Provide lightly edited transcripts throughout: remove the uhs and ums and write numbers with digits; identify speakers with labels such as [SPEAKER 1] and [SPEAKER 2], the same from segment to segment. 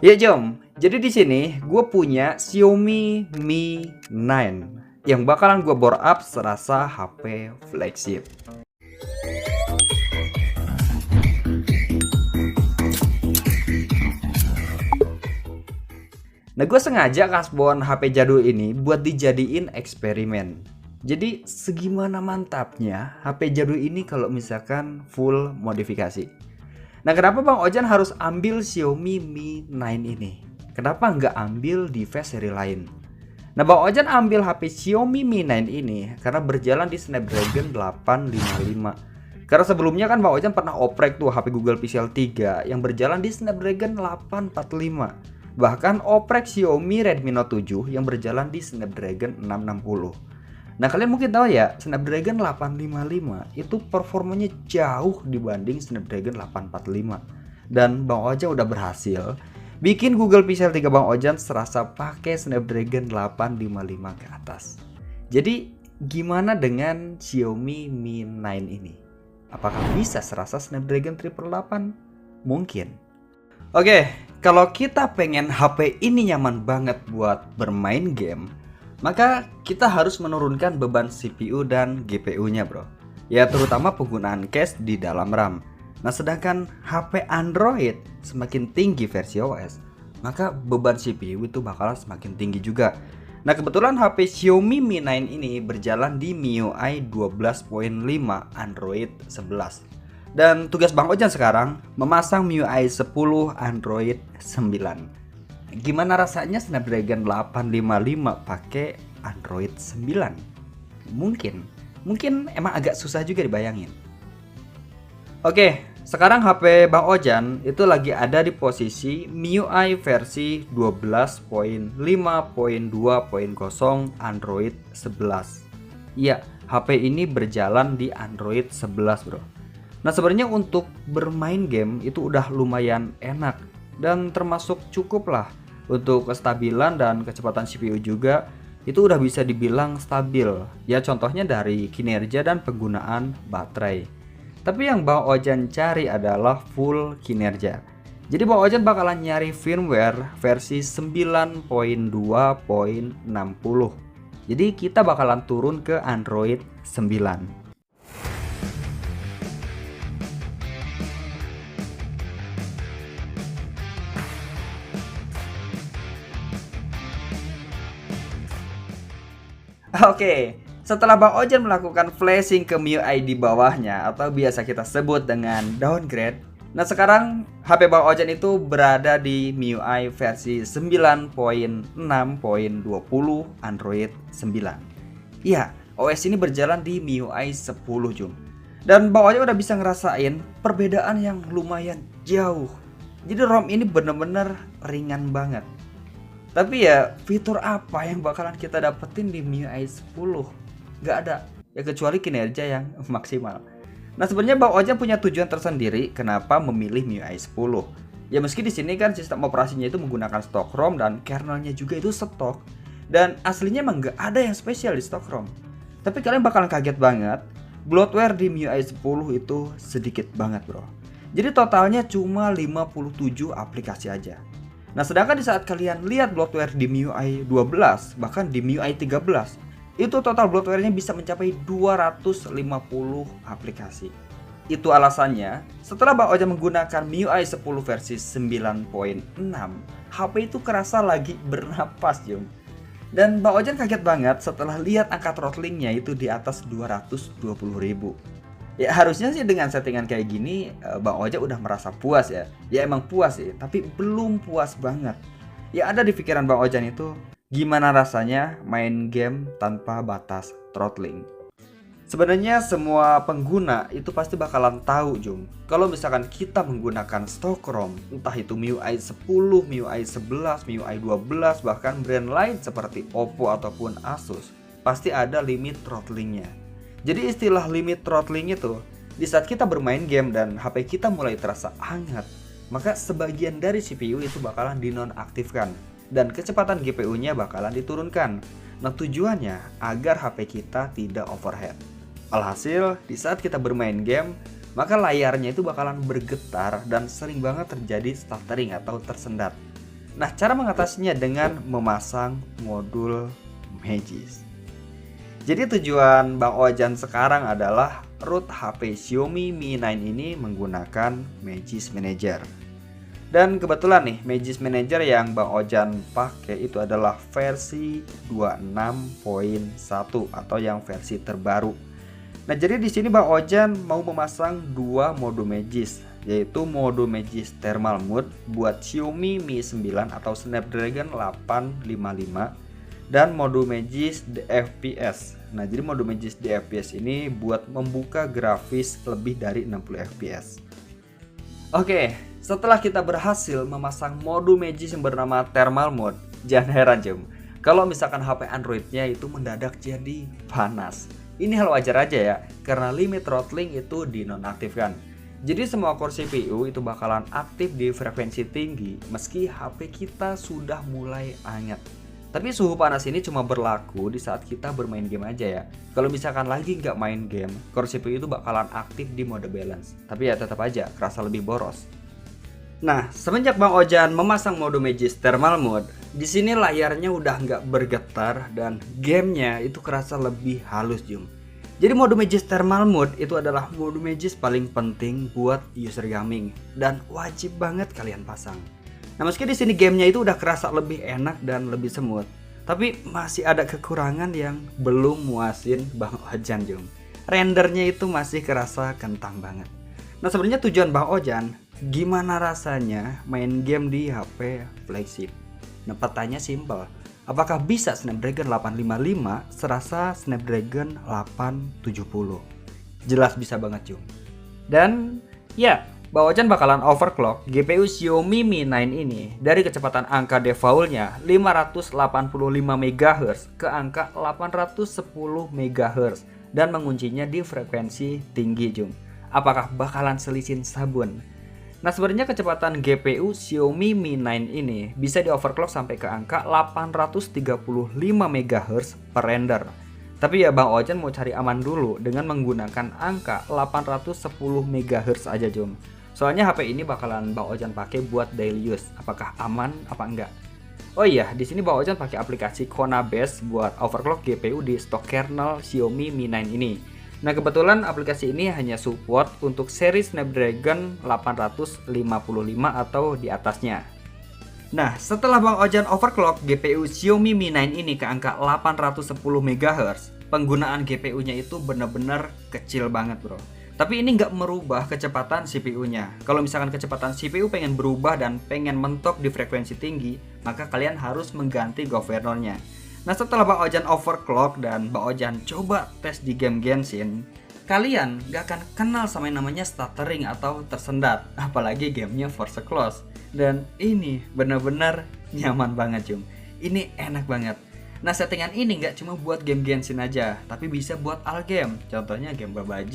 [SPEAKER 1] Ya Jom, jadi di sini gue punya Xiaomi Mi 9 yang bakalan gue bore up serasa HP flagship. Nah, gue sengaja kasbon HP jadul ini buat dijadiin eksperimen. Jadi segimana mantapnya HP jadul ini kalau misalkan full modifikasi. Nah, kenapa Bang Ojan harus ambil Xiaomi Mi 9 ini? Kenapa nggak ambil device seri lain? Nah, Bang Ojan ambil HP Xiaomi Mi 9 ini karena berjalan di Snapdragon 855. Karena sebelumnya kan Bang Ojan pernah oprek tuh HP Google Pixel 3 yang berjalan di Snapdragon 845. Bahkan oprek Xiaomi Redmi Note 7 yang berjalan di Snapdragon 660. Nah, kalian mungkin tahu ya, Snapdragon 855 itu performanya jauh dibanding Snapdragon 845. Dan Bang Ojan udah berhasil bikin Google Pixel 3 Bang Ojan serasa pakai Snapdragon 855 ke atas. Jadi, gimana dengan Xiaomi Mi 9 ini? Apakah bisa serasa Snapdragon 888? Mungkin. Oke, kalau kita pengen HP ini nyaman banget buat bermain game, maka kita harus menurunkan beban CPU dan GPU-nya, bro. Ya, terutama penggunaan cache di dalam RAM. Nah, sedangkan HP Android semakin tinggi versi OS, maka beban CPU itu bakalan semakin tinggi juga. Nah, kebetulan HP Xiaomi Mi 9 ini berjalan di MIUI 12.5 Android 11. Dan tugas Bang Ojan sekarang memasang MIUI 10 Android 9. Gimana rasanya Snapdragon 855 pakai Android 9? Mungkin emang agak susah juga dibayangin. Oke, sekarang HP Bang Ojan itu lagi ada di posisi MIUI versi 12.5.2.0 Android 11. Iya, HP ini berjalan di Android 11, bro. Nah, sebenarnya untuk bermain game itu udah lumayan enak dan termasuk cukup lah. Untuk kestabilan dan kecepatan CPU juga itu udah bisa dibilang stabil. Ya, contohnya dari kinerja dan penggunaan baterai. Tapi yang Bang Ojan cari adalah full kinerja. Jadi Bang Ojan bakalan nyari firmware versi 9.2.60. Jadi kita bakalan turun ke Android 9. Oke, setelah Bang Ojan melakukan flashing ke MIUI di bawahnya atau biasa kita sebut dengan downgrade. Nah, sekarang HP Bang Ojan itu berada di MIUI versi 9.6.20 Android 9. Iya, OS ini berjalan di MIUI 10 Jum. Dan Bang Ojan udah bisa ngerasain perbedaan yang lumayan jauh. Jadi ROM ini bener-bener ringan banget. Tapi ya, fitur apa yang bakalan kita dapetin di MIUI 10? Gak ada. Ya, kecuali kinerja yang maksimal. Nah, sebenarnya Bang Ojan punya tujuan tersendiri kenapa memilih MIUI 10. Ya, meski di sini kan sistem operasinya itu menggunakan stok ROM dan kernelnya juga itu stok. Dan aslinya emang gak ada yang spesial di stok ROM. Tapi kalian bakalan kaget banget, bloatware di MIUI 10 itu sedikit banget, bro. Jadi totalnya cuma 57 aplikasi aja. Nah, sedangkan di saat kalian lihat bloatware di MIUI 12, bahkan di MIUI 13, itu total bloatware-nya bisa mencapai 250 aplikasi. Itu alasannya, setelah Bang Ojan menggunakan MIUI 10 versi 9.6, HP itu kerasa lagi bernapas, Jung. Dan Bang Ojan kaget banget setelah lihat angka throttlingnya itu di atas 220.000. Ya, harusnya sih dengan settingan kayak gini Bang Oja udah merasa puas ya. Ya, emang puas sih, tapi belum puas banget. Ya, ada di pikiran Bang Ojan itu gimana rasanya main game tanpa batas throttling. Sebenarnya semua pengguna itu pasti bakalan tahu, Jum. Kalau misalkan kita menggunakan stok ROM, entah itu MIUI 10, MIUI 11, MIUI 12, bahkan brand lain seperti Oppo ataupun Asus, pasti ada limit throttlingnya. Jadi istilah limit throttling itu, di saat kita bermain game dan HP kita mulai terasa hangat, maka sebagian dari CPU itu bakalan dinonaktifkan dan kecepatan GPU-nya bakalan diturunkan. Nah, tujuannya agar HP kita tidak overheat. Alhasil, di saat kita bermain game, maka layarnya itu bakalan bergetar dan sering banget terjadi stuttering atau tersendat. Nah, cara mengatasinya dengan memasang modul Magis. Jadi tujuan Bang Ojan sekarang adalah root HP Xiaomi Mi 9 ini menggunakan Magis Manager. Dan kebetulan nih, Magis Manager yang Bang Ojan pakai itu adalah versi 26.1 atau yang versi terbaru. Nah, jadi di sini Bang Ojan mau memasang dua mode Magis, yaitu mode Magis Thermal Mode buat Xiaomi Mi 9 atau Snapdragon 855 dan mode Magis DFPS. Nah, jadi mode Magis DFPS ini buat membuka grafis lebih dari 60 fps. Oke, setelah kita berhasil memasang mode Magis yang bernama Thermal Mode, jangan heran Jom, kalau misalkan HP Androidnya itu mendadak jadi panas. Ini hal wajar aja ya, karena limit throttling itu dinonaktifkan. Jadi semua core CPU itu bakalan aktif di frekuensi tinggi meski HP kita sudah mulai hangat. Tapi suhu panas ini cuma berlaku di saat kita bermain game aja ya. Kalau misalkan lagi nggak main game, core CPU itu bakalan aktif di mode balance. Tapi ya tetap aja kerasa lebih boros. Nah, semenjak Bang Ojan memasang mode Magis Thermal Mode, di sini layarnya udah nggak bergetar dan gamenya itu kerasa lebih halus Jum. Jadi mode Magis Thermal Mode itu adalah mode Magis paling penting buat user gaming dan wajib banget kalian pasang. Nah, meski di sini gamenya itu udah kerasa lebih enak dan lebih smooth, tapi masih ada kekurangan yang belum muasin Bang Ojan Jum. Rendernya itu masih kerasa kentang banget. Nah, sebenarnya tujuan Bang Ojan gimana rasanya main game di HP flagship? Nah, pertanyaannya simpel. Apakah bisa Snapdragon 855 serasa Snapdragon 870? Jelas bisa banget Jum. Dan ya, Bang Ojan bakalan overclock GPU Xiaomi Mi 9 ini dari kecepatan angka defaultnya 585 MHz ke angka 810 MHz dan menguncinya di frekuensi tinggi Jum. Apakah bakalan selisin sabun? Nah, sebenarnya kecepatan GPU Xiaomi Mi 9 ini bisa di overclock sampai ke angka 835 MHz per render. Tapi ya Bang Ojan mau cari aman dulu dengan menggunakan angka 810 MHz aja Jom. Soalnya HP ini bakalan Bang Ojan pakai buat daily use. Apakah aman apa enggak? Oh iya, di sini Bang Ojan pakai aplikasi Kona Base buat overclock GPU di stok kernel Xiaomi Mi 9 ini. Nah, kebetulan aplikasi ini hanya support untuk seri Snapdragon 855 atau di atasnya. Nah, setelah Bang Ojan overclock GPU Xiaomi Mi 9 ini ke angka 810 MHz, penggunaan GPU-nya itu benar-benar kecil banget bro. Tapi ini nggak merubah kecepatan CPU-nya. Kalau misalkan kecepatan CPU pengen berubah dan pengen mentok di frekuensi tinggi, maka kalian harus mengganti governornya. Nah, setelah Bang Ojan overclock dan Bang Ojan coba tes di game Genshin, kalian gak akan kenal sama yang namanya stuttering atau tersendat, apalagi gamenya Force Close. Dan ini benar-benar nyaman banget Jum. Ini enak banget. Nah, settingan ini nggak cuma buat game Genshin aja, tapi bisa buat all game. Contohnya game PUBG,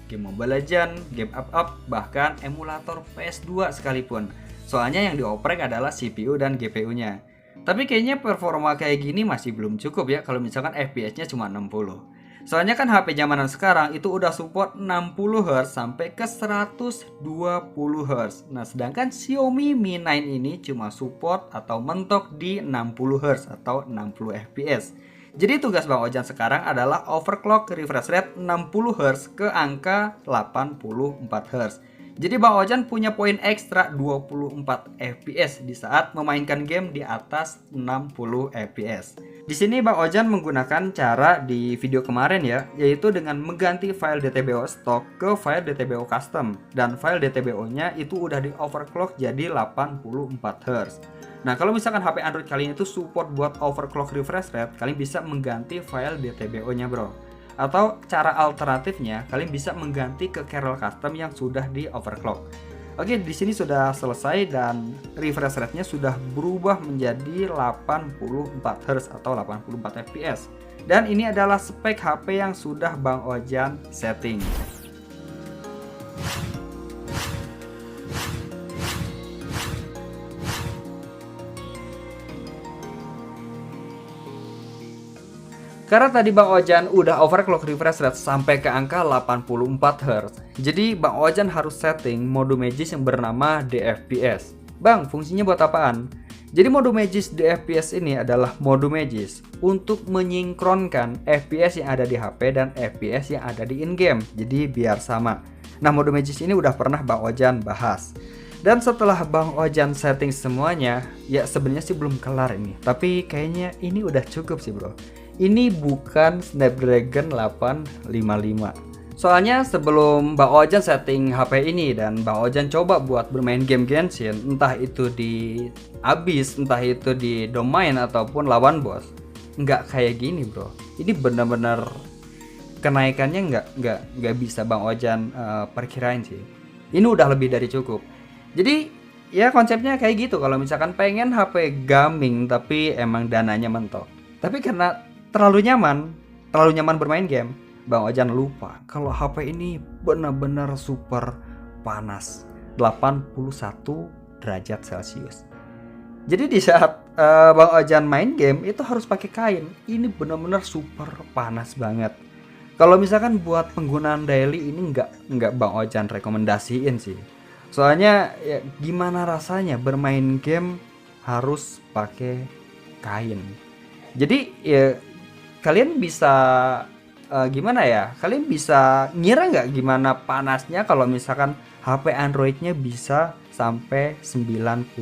[SPEAKER 1] game Mobile Legends, game up, bahkan emulator PS2 sekalipun. Soalnya yang dioprek adalah CPU dan GPU-nya. Tapi kayaknya performa kayak gini masih belum cukup ya kalau misalkan FPS-nya cuma 60. Soalnya kan HP zamanan sekarang itu udah support 60Hz sampai ke 120Hz. Nah, sedangkan Xiaomi Mi 9 ini cuma support atau mentok di 60Hz atau 60 fps. Jadi tugas Bang Ojan sekarang adalah overclock refresh rate 60Hz ke angka 84Hz. Jadi Bang Ojan punya poin ekstra 24 fps di saat memainkan game di atas 60 fps. Di sini Bang Ojan menggunakan cara di video kemarin ya, yaitu dengan mengganti file DTBO stock ke file DTBO custom, dan file DTBO-nya itu udah di overclock jadi 84Hz. Nah, kalau misalkan HP Android kalian itu support buat overclock refresh rate, kalian bisa mengganti file DTBO-nya, bro. Atau cara alternatifnya, kalian bisa mengganti ke kernel custom yang sudah di overclock. Oke, di sini sudah selesai dan refresh rate-nya sudah berubah menjadi 84Hz atau 84 fps. Dan ini adalah spek HP yang sudah Bang Ojan setting. Karena tadi Bang Ojan udah overclock refresh rate sampai ke angka 84Hz. Jadi Bang Ojan harus setting mode Magis yang bernama DFPS. Bang, fungsinya buat apaan? Jadi mode Magis di FPS ini adalah mode Magis untuk menyinkronkan FPS yang ada di HP dan FPS yang ada di in-game. Jadi biar sama. Nah, mode Magis ini udah pernah Bang Ojan bahas. Dan setelah Bang Ojan setting semuanya, ya sebenarnya sih belum kelar ini. Tapi kayaknya ini udah cukup sih, bro. Ini bukan Snapdragon 855. Soalnya sebelum Bang Ojan setting HP ini dan Bang Ojan coba buat bermain game Genshin, entah itu di Abyss, entah itu di domain ataupun lawan bos, nggak kayak gini, bro. Ini bener-bener kenaikannya nggak bisa Bang Ojan perkirain sih. Ini udah lebih dari cukup. Jadi ya konsepnya kayak gitu. Kalau misalkan pengen HP gaming tapi emang dananya mentok, tapi karena terlalu nyaman bermain game, Bang Ojan lupa kalau HP ini benar-benar super panas, 81 derajat Celcius. Jadi di saat Bang Ojan main game itu harus pakai kain. Ini benar-benar super panas banget. Kalau misalkan buat penggunaan daily ini nggak Bang Ojan rekomendasiin sih. Soalnya ya gimana rasanya bermain game harus pakai kain. Jadi ya kalian bisa gimana ya? Kalian bisa ngira nggak gimana panasnya kalau misalkan HP Androidnya bisa sampai 99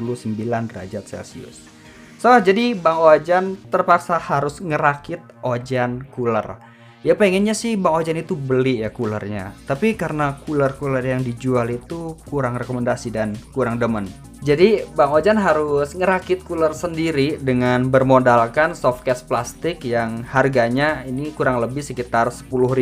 [SPEAKER 1] derajat Celcius. Jadi Bang Ojan terpaksa harus ngerakit Ojan cooler. Ya pengennya sih Bang Ojan itu beli ya coolernya. Tapi karena cooler yang dijual itu kurang rekomendasi dan kurang demen. Jadi Bang Ojan harus ngerakit cooler sendiri dengan bermodalkan softcase plastik yang harganya ini kurang lebih sekitar 10.000.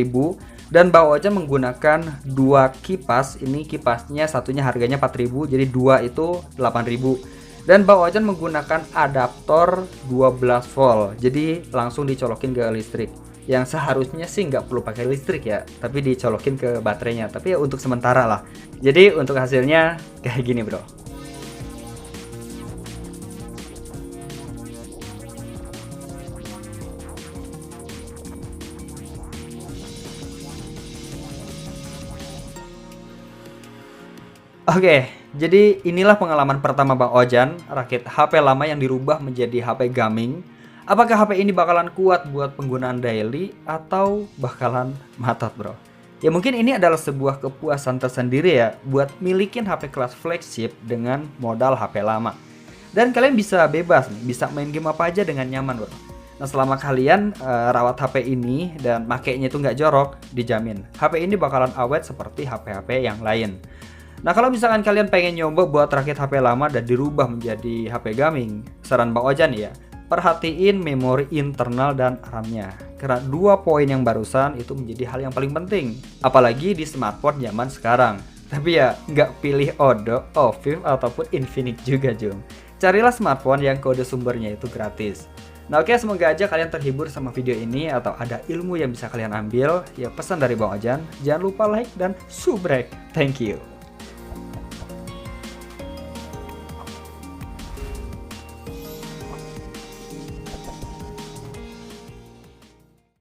[SPEAKER 1] Dan Bang Ojan menggunakan dua kipas. Ini kipasnya satunya harganya 4.000, jadi dua itu 8.000. Dan Bang Ojan menggunakan adaptor 12 volt, jadi langsung dicolokin ke listrik. Yang seharusnya sih nggak perlu pakai listrik ya, tapi dicolokin ke baterainya. Tapi ya untuk sementara lah. Jadi untuk hasilnya kayak gini, bro. Oke, jadi inilah pengalaman pertama Bang Ojan rakit HP lama yang dirubah menjadi HP gaming. Apakah HP ini bakalan kuat buat penggunaan daily atau bakalan matot, bro? Ya mungkin ini adalah sebuah kepuasan tersendiri ya buat milikin HP kelas flagship dengan modal HP lama. Dan kalian bisa bebas nih, bisa main game apa aja dengan nyaman, bro. Nah selama kalian rawat HP ini dan makainya itu nggak jorok, dijamin HP ini bakalan awet seperti HP-HP yang lain. Nah kalau misalkan kalian pengen nyoba buat rakit HP lama dan dirubah menjadi HP gaming, saran Bang Ojan ya, perhatiin memori internal dan RAM-nya. Karena dua poin yang barusan itu menjadi hal yang paling penting, apalagi di smartphone zaman sekarang. Tapi ya nggak pilih Odoo, Ovif ataupun Infinix juga, Jum. Carilah smartphone yang kode sumbernya itu gratis. Nah oke, semoga aja kalian terhibur sama video ini atau ada ilmu yang bisa kalian ambil. Ya pesan dari Bang Ojan, jangan lupa like dan subrek. Thank you.